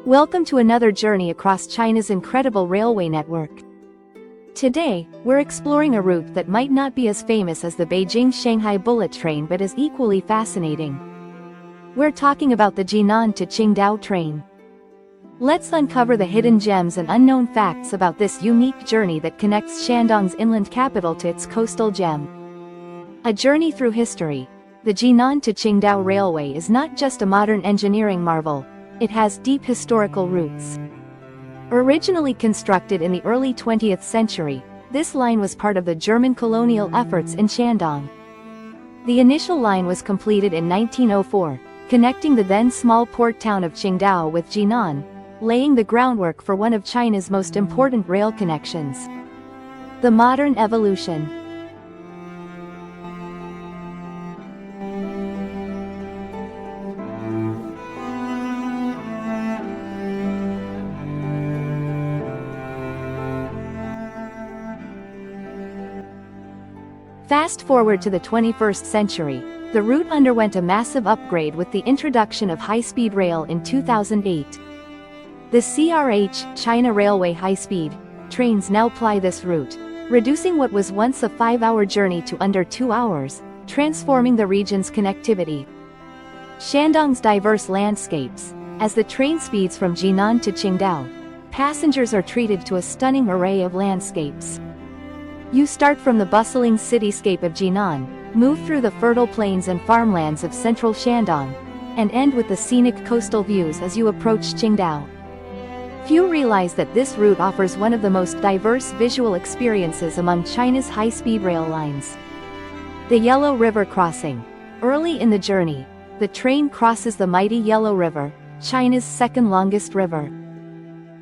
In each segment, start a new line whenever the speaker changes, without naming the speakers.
Welcome to another journey across China's incredible railway network. Today, we're exploring a route that might not be as famous as the Beijing-Shanghai bullet train but is equally fascinating. We're talking about the Jinan to Qingdao train. Let's uncover the hidden gems and unknown facts about this unique journey that connects Shandong's inland capital to its coastal gem. A journey through history. The Jinan to Qingdao Railway is not just a modern engineering marvel, it has deep historical roots. Originally constructed in the early 20th century, this line was part of the German colonial efforts in Shandong. The initial line was completed in 1904, connecting the then small port town of Qingdao with Jinan, laying the groundwork for one of China's most important rail connections. The modern evolution. Fast forward to the 21st century, the route underwent a massive upgrade with the introduction of high-speed rail in 2008. The CRH, China Railway high-speed trains now ply this route, reducing what was once a 5-hour journey to under 2 hours, transforming the region's connectivity. Shandong's diverse landscapes. As the train speeds from Jinan to Qingdao, passengers are treated to a stunning array of landscapes. You start from the bustling cityscape of Jinan, move through the fertile plains and farmlands of central Shandong, and end with the scenic coastal views as you approach Qingdao. Few realize that this route offers one of the most diverse visual experiences among China's high-speed rail lines. The Yellow River Crossing. Early in the journey, the train crosses the mighty Yellow River, China's second-longest river.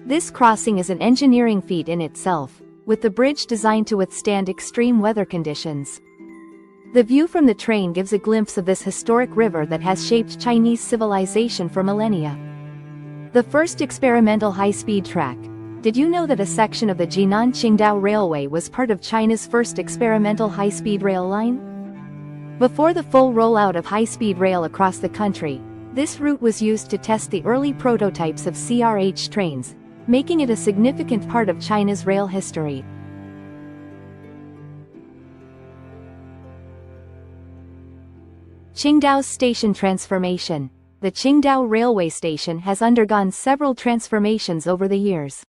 This crossing is an engineering feat in itself, with the bridge designed to withstand extreme weather conditions. The view from the train gives a glimpse of this historic river that has shaped Chinese civilization for millennia. The first experimental high-speed track. Did you know that a section of the Jinan-Qingdao Railway was part of China's first experimental high-speed rail line? Before the full rollout of high-speed rail across the country, this route was used to test the early prototypes of CRH trains, making it a significant part of China's rail history. Qingdao's station transformation. The Qingdao Railway Station has undergone several transformations over the years.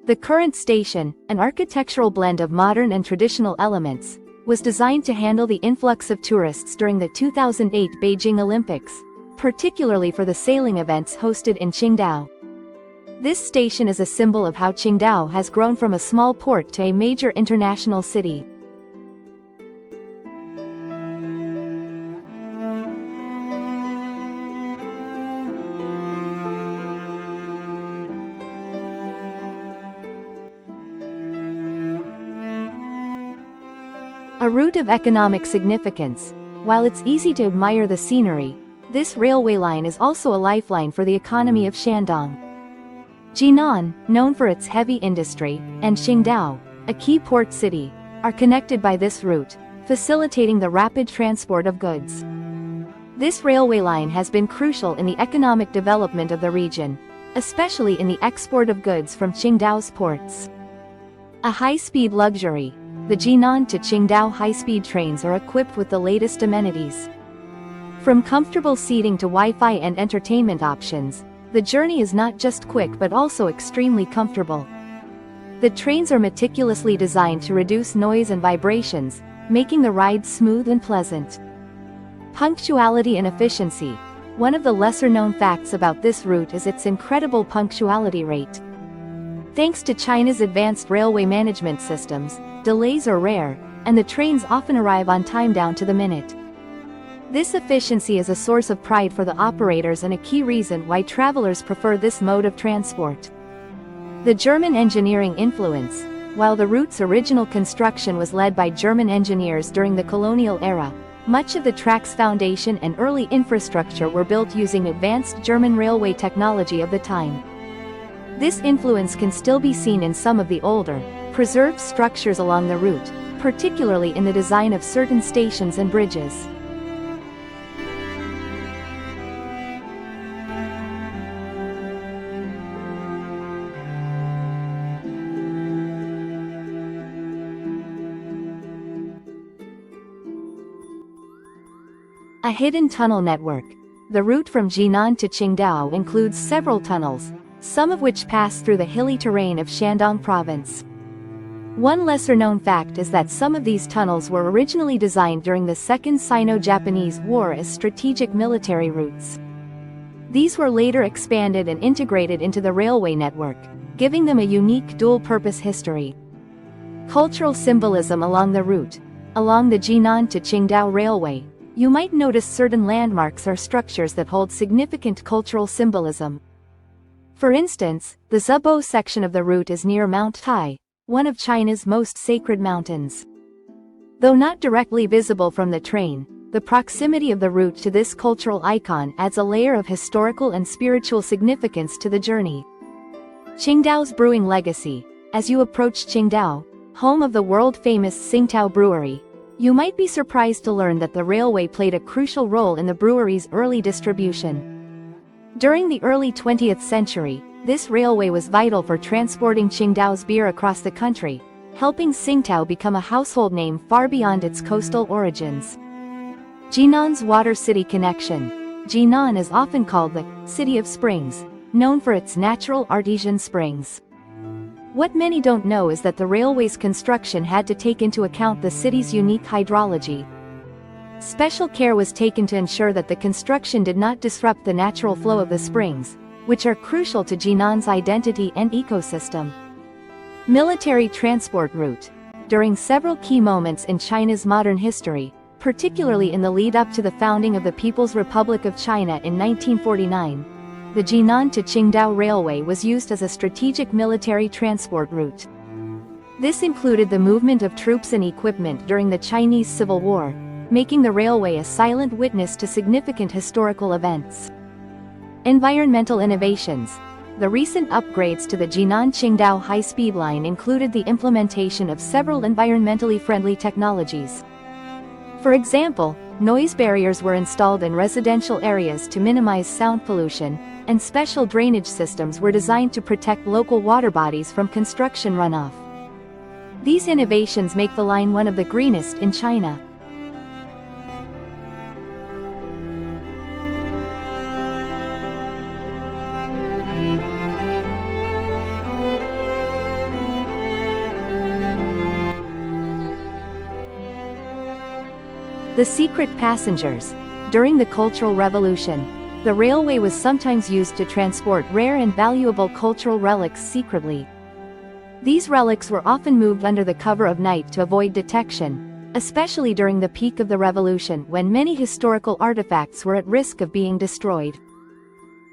The current station, an architectural blend of modern and traditional elements, was designed to handle the influx of tourists during the 2008 Beijing Olympics, particularly for the sailing events hosted in Qingdao. This station is a symbol of how Qingdao has grown from a small port to a major international city. A route of economic significance. While it's easy to admire the scenery, this railway line is also a lifeline for the economy of Shandong. Jinan, known for its heavy industry, and Qingdao, a key port city, are connected by this route, facilitating the rapid transport of goods. This railway line has been crucial in the economic development of the region, especially in the export of goods from Qingdao's ports. A high-speed luxury. The Jinan to Qingdao high-speed trains are equipped with the latest amenities. From comfortable seating to Wi-Fi and entertainment options, the journey is not just quick but also extremely comfortable. The trains are meticulously designed to reduce noise and vibrations, making the ride smooth and pleasant. Punctuality and efficiency. One of the lesser-known facts about this route is its incredible punctuality rate. Thanks to China's advanced railway management systems, delays are rare, and the trains often arrive on time down to the minute. This efficiency is a source of pride for the operators and a key reason why travelers prefer this mode of transport. The German engineering influence. While the route's original construction was led by German engineers during the colonial era, much of the track's foundation and early infrastructure were built using advanced German railway technology of the time. This influence can still be seen in some of the older, preserved structures along the route, particularly in the design of certain stations and bridges. A hidden tunnel network. The route from Jinan to Qingdao includes several tunnels, some of which pass through the hilly terrain of Shandong Province. One lesser-known fact is that some of these tunnels were originally designed during the Second Sino-Japanese War as strategic military routes. These were later expanded and integrated into the railway network, giving them a unique dual-purpose history. Cultural symbolism along the route. Along the Jinan to Qingdao Railway, you might notice certain landmarks or structures that hold significant cultural symbolism. For instance, the Zubo section of the route is near Mount Tai, one of China's most sacred mountains. Though not directly visible from the train, the proximity of the route to this cultural icon adds a layer of historical and spiritual significance to the journey. Qingdao's brewing legacy. As you approach Qingdao, home of the world-famous Tsingtao Brewery, you might be surprised to learn that the railway played a crucial role in the brewery's early distribution. During the early 20th century, this railway was vital for transporting Qingdao's beer across the country, helping Tsingtao become a household name far beyond its coastal origins. Jinan's Water City Connection. Jinan is often called the City of Springs, known for its natural artesian springs. What many don't know is that the railway's construction had to take into account the city's unique hydrology. Special care was taken to ensure that the construction did not disrupt the natural flow of the springs, which are crucial to Jinan's identity and ecosystem. Military transport route. During several key moments in China's modern history, particularly in the lead-up to the founding of the People's Republic of China in 1949, the Jinan to Qingdao Railway was used as a strategic military transport route. This included the movement of troops and equipment during the Chinese Civil War, making the railway a silent witness to significant historical events. Environmental innovations. The recent upgrades to the Jinan-Qingdao high-speed line included the implementation of several environmentally friendly technologies. For example, noise barriers were installed in residential areas to minimize sound pollution, and special drainage systems were designed to protect local water bodies from construction runoff. These innovations make the line one of the greenest in China. The secret passengers. During the Cultural Revolution, the railway was sometimes used to transport rare and valuable cultural relics secretly. These relics were often moved under the cover of night to avoid detection, especially during the peak of the revolution when many historical artifacts were at risk of being destroyed.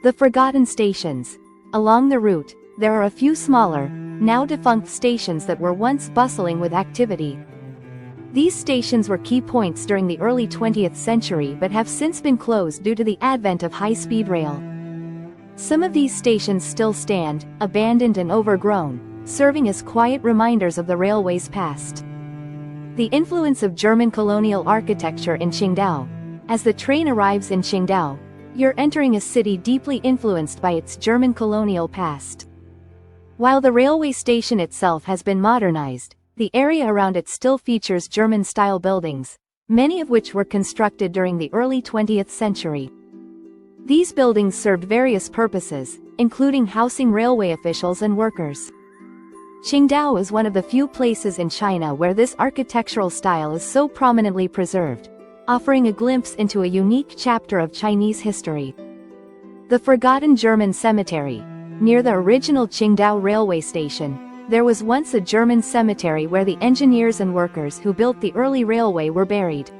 The forgotten stations. Along the route, there are a few smaller, now defunct stations that were once bustling with activity. These stations were key points during the early 20th century but have since been closed due to the advent of high-speed rail. Some of these stations still stand, abandoned and overgrown, serving as quiet reminders of the railway's past. The influence of German colonial architecture in Qingdao. As the train arrives in Qingdao, you're entering a city deeply influenced by its German colonial past. While the railway station itself has been modernized, the area around it still features German-style buildings, many of which were constructed during the early 20th century. These buildings served various purposes, including housing railway officials and workers. Qingdao is one of the few places in China where this architectural style is so prominently preserved, offering a glimpse into a unique chapter of Chinese history. The Forgotten German Cemetery. Near the original Qingdao railway station, there was once a German cemetery where the engineers and workers who built the early railway were buried.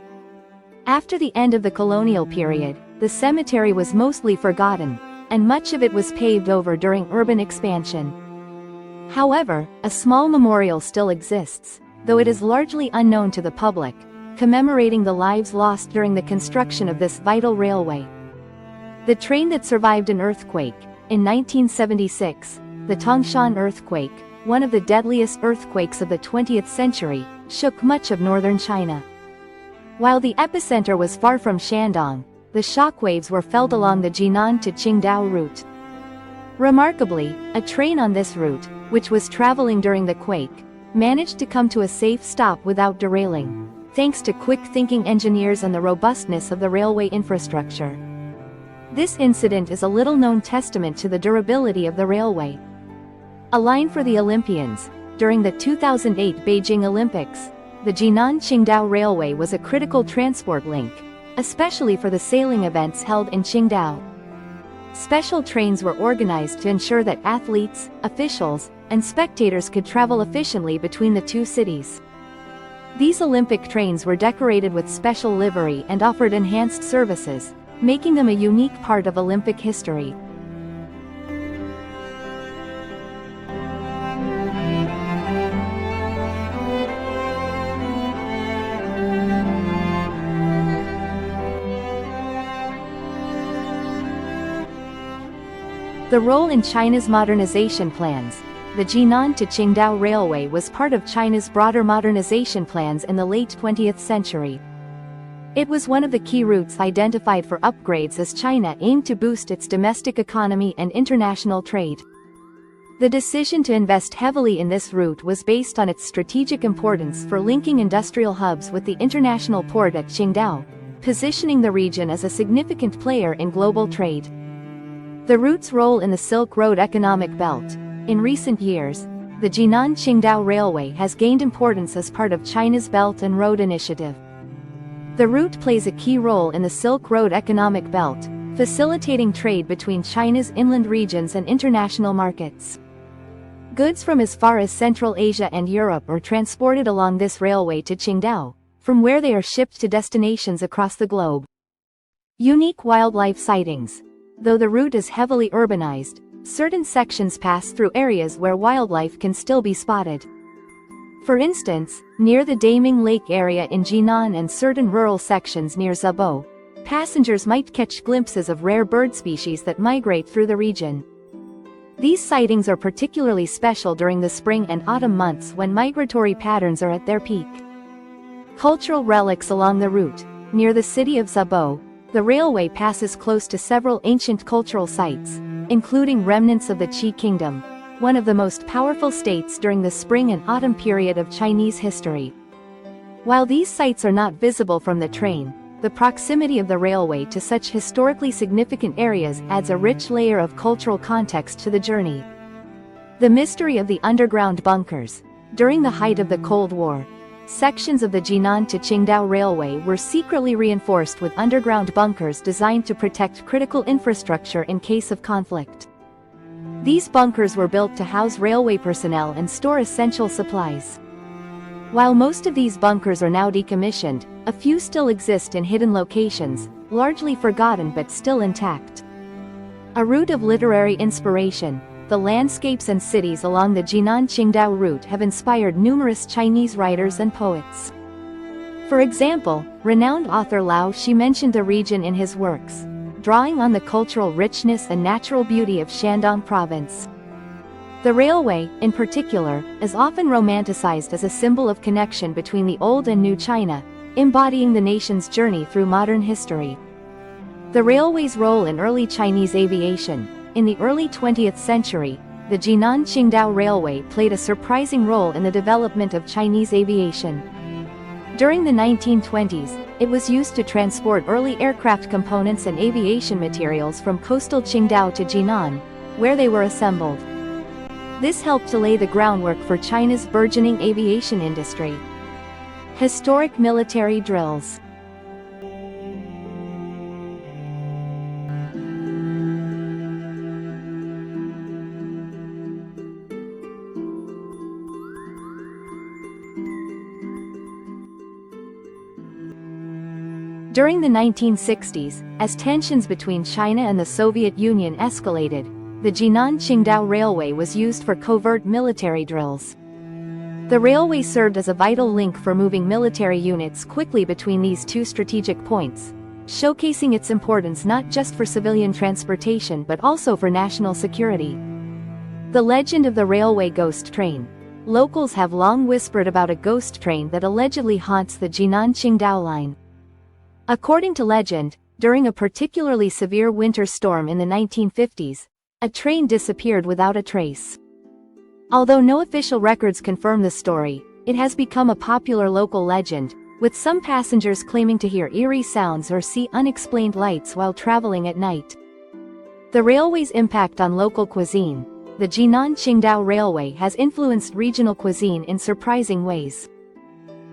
After the end of the colonial period, the cemetery was mostly forgotten, and much of it was paved over during urban expansion. However, a small memorial still exists, though it is largely unknown to the public, commemorating the lives lost during the construction of this vital railway. The train that survived an earthquake. In 1976, the Tangshan earthquake, one of the deadliest earthquakes of the 20th century, shook much of northern China. While the epicenter was far from Shandong, the shockwaves were felt along the Jinan to Qingdao route. Remarkably, a train on this route, which was traveling during the quake, managed to come to a safe stop without derailing. thanks to quick-thinking engineers and the robustness of the railway infrastructure. This incident is a little-known testament to the durability of the railway. A line for the Olympians. During the 2008 Beijing Olympics, the Jinan Qingdao Railway was a critical transport link, especially for the sailing events held in Qingdao. Special trains were organized to ensure that athletes, officials, and spectators could travel efficiently between the two cities. These Olympic trains were decorated with special livery and offered enhanced services, making them a unique part of Olympic history. The role in China's modernization plans. The Jinan to Qingdao Railway was part of China's broader modernization plans in the late 20th century. It was one of the key routes identified for upgrades as China aimed to boost its domestic economy and international trade. The decision to invest heavily in this route was based on its strategic importance for linking industrial hubs with the international port at Qingdao, positioning the region as a significant player in global trade. The route's role in the Silk Road economic belt. In recent years, the Jinan-Qingdao Railway has gained importance as part of China's Belt and Road Initiative. The route plays a key role in the Silk Road economic belt, facilitating trade between China's inland regions and international markets. Goods from as far as Central Asia and Europe are transported along this railway to Qingdao, from where they are shipped to destinations across the globe. Unique wildlife sightings. Though the route is heavily urbanized, certain sections pass through areas where wildlife can still be spotted. For instance, near the Daming Lake area in Jinan and certain rural sections near Zabo, passengers might catch glimpses of rare bird species that migrate through the region. These sightings are particularly special during the spring and autumn months when migratory patterns are at their peak. Cultural relics along the route. Near the city of Zabo, the railway passes close to several ancient cultural sites, including remnants of the Qi Kingdom, one of the most powerful states during the spring and autumn period of Chinese history. While these sites are not visible from the train, the proximity of the railway to such historically significant areas adds a rich layer of cultural context to the journey. The mystery of the underground bunkers. During the height of the Cold War, sections of the Jinan to Qingdao Railway were secretly reinforced with underground bunkers designed to protect critical infrastructure in case of conflict. These bunkers were built to house railway personnel and store essential supplies. While most of these bunkers are now decommissioned, a few still exist in hidden locations, largely forgotten but still intact. A route of literary inspiration. The landscapes and cities along the Jinan-Qingdao route have inspired numerous Chinese writers and poets. For example, renowned author Lao Shi mentioned the region in his works, drawing on the cultural richness and natural beauty of Shandong Province. The railway, in particular, is often romanticized as a symbol of connection between the old and new China, embodying the nation's journey through modern history. The railway's role in early Chinese aviation. In the early 20th century, the Jinan-Qingdao Railway played a surprising role in the development of Chinese aviation. During the 1920s, it was used to transport early aircraft components and aviation materials from coastal Qingdao to Jinan, where they were assembled. This helped to lay the groundwork for China's burgeoning aviation industry. Historic military drills. During the 1960s, as tensions between China and the Soviet Union escalated, the Jinan-Qingdao Railway was used for covert military drills. The railway served as a vital link for moving military units quickly between these two strategic points, showcasing its importance not just for civilian transportation but also for national security. The legend of the railway ghost train. Locals have long whispered about a ghost train that allegedly haunts the Jinan-Qingdao line. According to legend, during a particularly severe winter storm in the 1950s, a train disappeared without a trace. Although no official records confirm the story, it has become a popular local legend, with some passengers claiming to hear eerie sounds or see unexplained lights while traveling at night. The railway's impact on local cuisine. The Jinan Qingdao Railway has influenced regional cuisine in surprising ways.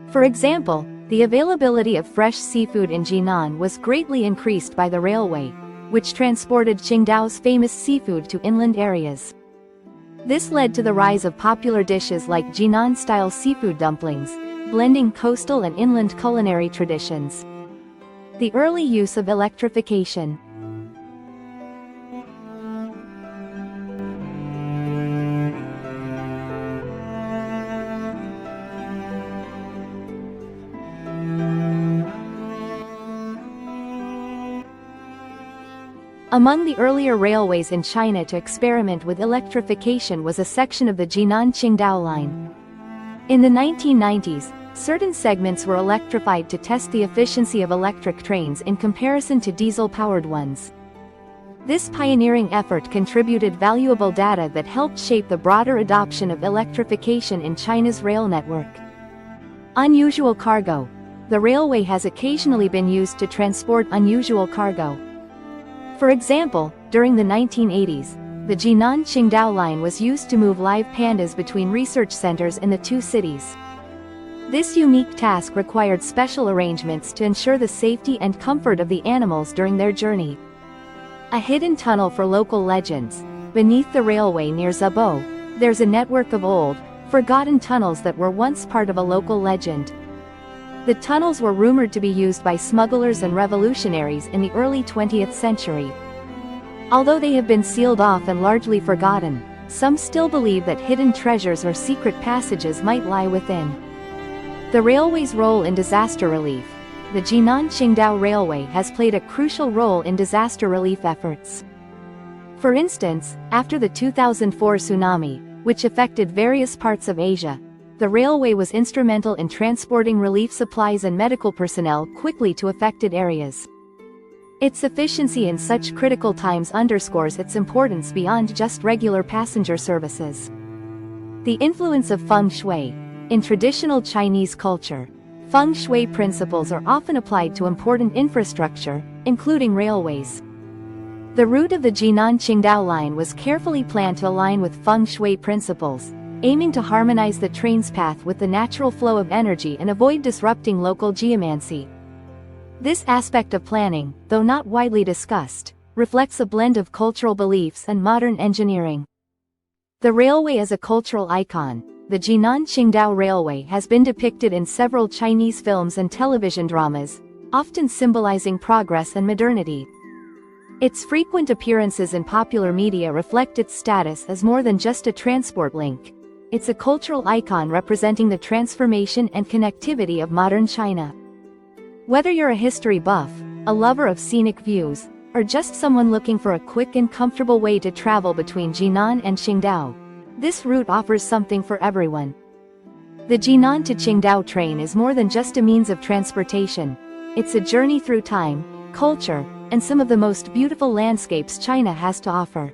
For example, the availability of fresh seafood in Jinan was greatly increased by the railway, which transported Qingdao's famous seafood to inland areas. This led to the rise of popular dishes like Jinan-style seafood dumplings, blending coastal and inland culinary traditions. The early use of electrification. Among the earlier railways in China to experiment with electrification was a section of the Jinan-Qingdao line. In the 1990s, certain segments were electrified to test the efficiency of electric trains in comparison to diesel-powered ones. This pioneering effort contributed valuable data that helped shape the broader adoption of electrification in China's rail network. Unusual cargo. The railway has occasionally been used to transport unusual cargo. For example, during the 1980s, the Jinan-Qingdao line was used to move live pandas between research centers in the two cities. This unique task required special arrangements to ensure the safety and comfort of the animals during their journey. A hidden tunnel for local legends. Beneath the railway near Zabo, there's a network of old, forgotten tunnels that were once part of a local legend. The tunnels were rumored to be used by smugglers and revolutionaries in the early 20th century. Although they have been sealed off and largely forgotten, some still believe that hidden treasures or secret passages might lie within. The railway's role in disaster relief. The Jinan-Qingdao Railway has played a crucial role in disaster relief efforts. For instance, after the 2004 tsunami, which affected various parts of Asia, the railway was instrumental in transporting relief supplies and medical personnel quickly to affected areas. Its efficiency in such critical times underscores its importance beyond just regular passenger services. The influence of feng shui. In traditional Chinese culture, feng shui principles are often applied to important infrastructure, including railways. The route of the Jinan-Qingdao line was carefully planned to align with feng shui principles, aiming to harmonize the train's path with the natural flow of energy and avoid disrupting local geomancy. This aspect of planning, though not widely discussed, reflects a blend of cultural beliefs and modern engineering. The railway as a cultural icon. The Jinan-Qingdao Railway has been depicted in several Chinese films and television dramas, often symbolizing progress and modernity. Its frequent appearances in popular media reflect its status as more than just a transport link. It's a cultural icon representing the transformation and connectivity of modern China. Whether you're a history buff, a lover of scenic views, or just someone looking for a quick and comfortable way to travel between Jinan and Qingdao, this route offers something for everyone. The Jinan to Qingdao train is more than just a means of transportation. It's a journey through time, culture, and some of the most beautiful landscapes China has to offer.